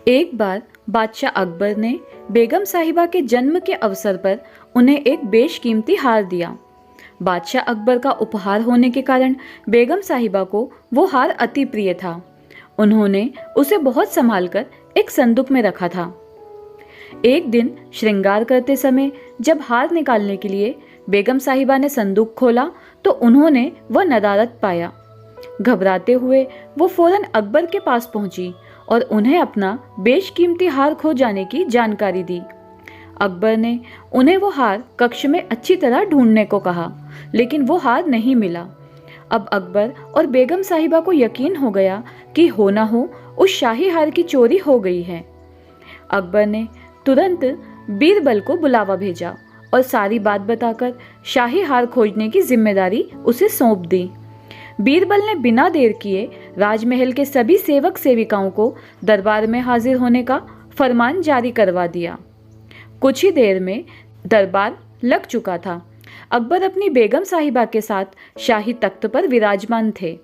एक बार बादशाह अकबर ने बेगम साहिबा के जन्म के अवसर पर उन्हें एक बेशकीमती हार दिया। बादशाह अकबर का उपहार होने के कारण बेगम साहिबा को वो हार अति प्रिय था। उन्होंने उसे बहुत संभालकर एक संदूक में रखा था। एक दिन श्रृंगार करते समय जब हार निकालने के लिए बेगम साहिबा ने संदूक खोला तो उन्होंने वह नदारत पाया। घबराते हुए वो फौरन अकबर के पास पहुंची और उन्हें अपना बेशकीमती हार खो जाने की जानकारी दी। अकबर ने उन्हें वो हार कक्ष में अच्छी तरह ढूंढने को कहा, लेकिन वो हार नहीं मिला। अब अकबर और बेगम साहिबा को यकीन हो गया कि हो ना हो उस शाही हार की चोरी हो गई है। अकबर ने तुरंत बीरबल को बुलावा भेजा और सारी बात बताकर शाही हार खोजने की जिम्मेदारी उसे सौंप दी। बीरबल ने बिना देर किए राजमहल के सभी सेवक सेविकाओं को दरबार में हाजिर होने का फरमान जारी करवा दिया। कुछ ही देर में दरबार लग चुका था। अकबर अपनी बेगम साहिबा के साथ शाही तख्त पर विराजमान थे।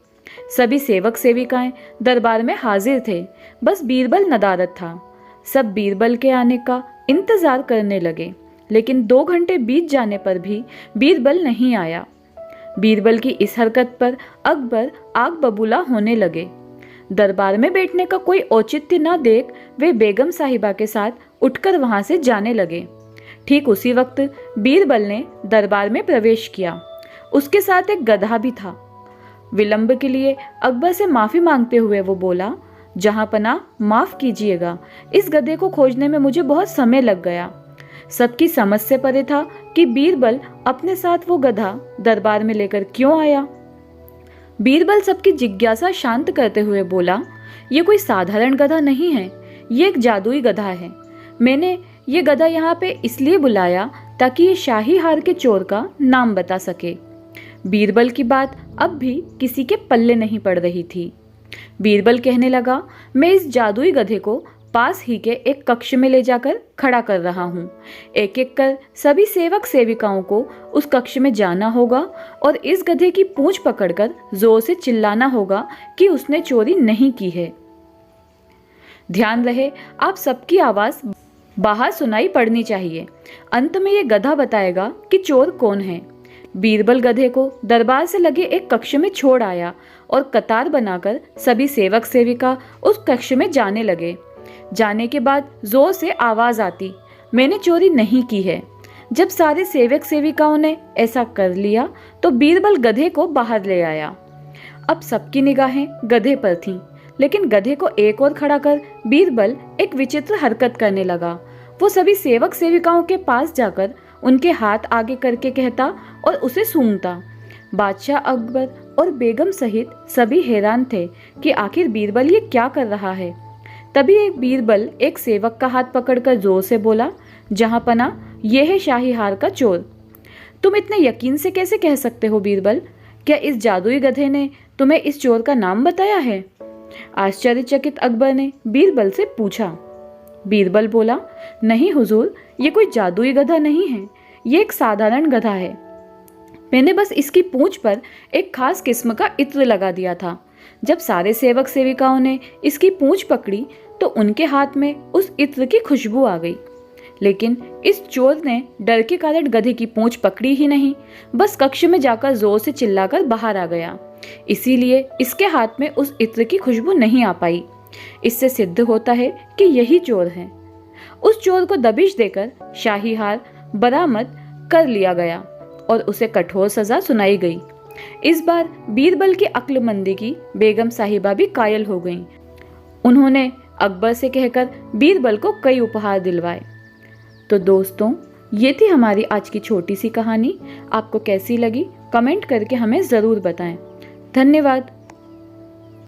सभी सेवक सेविकाएं दरबार में हाजिर थे, बस बीरबल नदारद था। सब बीरबल के आने का इंतजार करने लगे, लेकिन 2 घंटे बीत जाने पर भी बीरबल नहीं आया। बीरबल की इस हरकत पर अकबर आग बबूला होने लगे। दरबार में बैठने का कोई औचित्य न देख वे बेगम साहिबा के साथ उठकर वहां से जाने लगे। ठीक उसी वक्त बीरबल ने दरबार में प्रवेश किया। उसके साथ एक गधा भी था। विलंब के लिए अकबर से माफी मांगते हुए वो बोला, जहां पना माफ कीजिएगा, इस गधे को खोजने में मुझे बहुत समय लग गया। सबकी समझ से परे था कि बीरबल अपने साथ वो गधा दरबार में लेकर क्यों आया। बीरबल सबकी जिज्ञासा शांत करते हुए बोला, ये कोई साधारण गधा नहीं है, ये एक जादुई गधा है। मैंने ये गधा यहाँ पे इसलिए बुलाया ताकि ये शाही हार के चोर का नाम बता सके। बीरबल की बात अब भी किसी के पल्ले नहीं पड़ रही थी। बीरबल कहने लगा, मैं इस जादुई गधे को पास ही के एक कक्ष में ले जाकर खड़ा कर रहा हूँ। एक एक कर सभी सेवक सेविकाओं को उस कक्ष में जाना होगा और इस गधे की पूंछ पकड़कर जोर से चिल्लाना होगा कि उसने चोरी नहीं की है। ध्यान रहे, आप सबकी आवाज बाहर सुनाई पड़नी चाहिए। अंत में ये गधा बताएगा कि चोर कौन है। बीरबल गधे को दरबार से लगे एक कक्ष में छोड़ आया और कतार बनाकर सभी सेवक सेविका उस कक्ष में जाने लगे। जाने के बाद जोर से आवाज आती, मैंने चोरी नहीं की है। जब सारे सेवक सेविकाओं ने ऐसा कर लिया तो बीरबल गधे को बाहर ले आया। अब सबकी निगाहें गधे पर थीं, लेकिन गधे को एक और खड़ा कर बीरबल एक विचित्र हरकत करने लगा। वो सभी सेवक सेविकाओं के पास जाकर उनके हाथ आगे करके कहता और उसे सूंघता। बादशाह अकबर और बेगम सहित सभी हैरान थे कि आखिर बीरबल ये क्या कर रहा है। तभी एक बीरबल एक सेवक का हाथ पकड़कर जोर से बोला, जहां पना ये है शाही हार का चोर। तुम इतने यकीन से कैसे कह सकते हो बीरबल? क्या इस जादुई गधे ने तुम्हें इस चोर का नाम बताया है? आश्चर्यचकित अकबर ने बीरबल से पूछा। बीरबल बोला, नहीं हुजूर, ये कोई जादुई गधा नहीं है, ये एक साधारण गधा है। मैंने बस इसकी पूंछ पर एक खास किस्म का इत्र लगा दिया था। जब सारे सेवक सेविकाओं ने इसकी पूंछ पकड़ी तो उनके हाथ में उस इत्र की खुशबू आ गई। लेकिन इस चोर ने डर के कारण गधे की पूंछ पकड़ी ही नहीं, बस कक्ष में जाकर जोर से चिल्लाकर बाहर आ गया। इसीलिए इसके हाथ में उस इत्र की खुशबू नहीं आ पाई। इससे सिद्ध होता है कि यही चोर है। उस चोर को दबिश देकर शाही हार बरामद कर लिया गया और उसे कठोर सजा सुनाई गई। इस बार बीरबल की अक्लमंदी की बेगम साहिबा भी कायल हो गईं। उन्होंने अकबर से कहकर बीरबल को कई उपहार दिलवाए। तो दोस्तों, ये थी हमारी आज की छोटी सी कहानी। आपको कैसी लगी कमेंट करके हमें ज़रूर बताएं। धन्यवाद।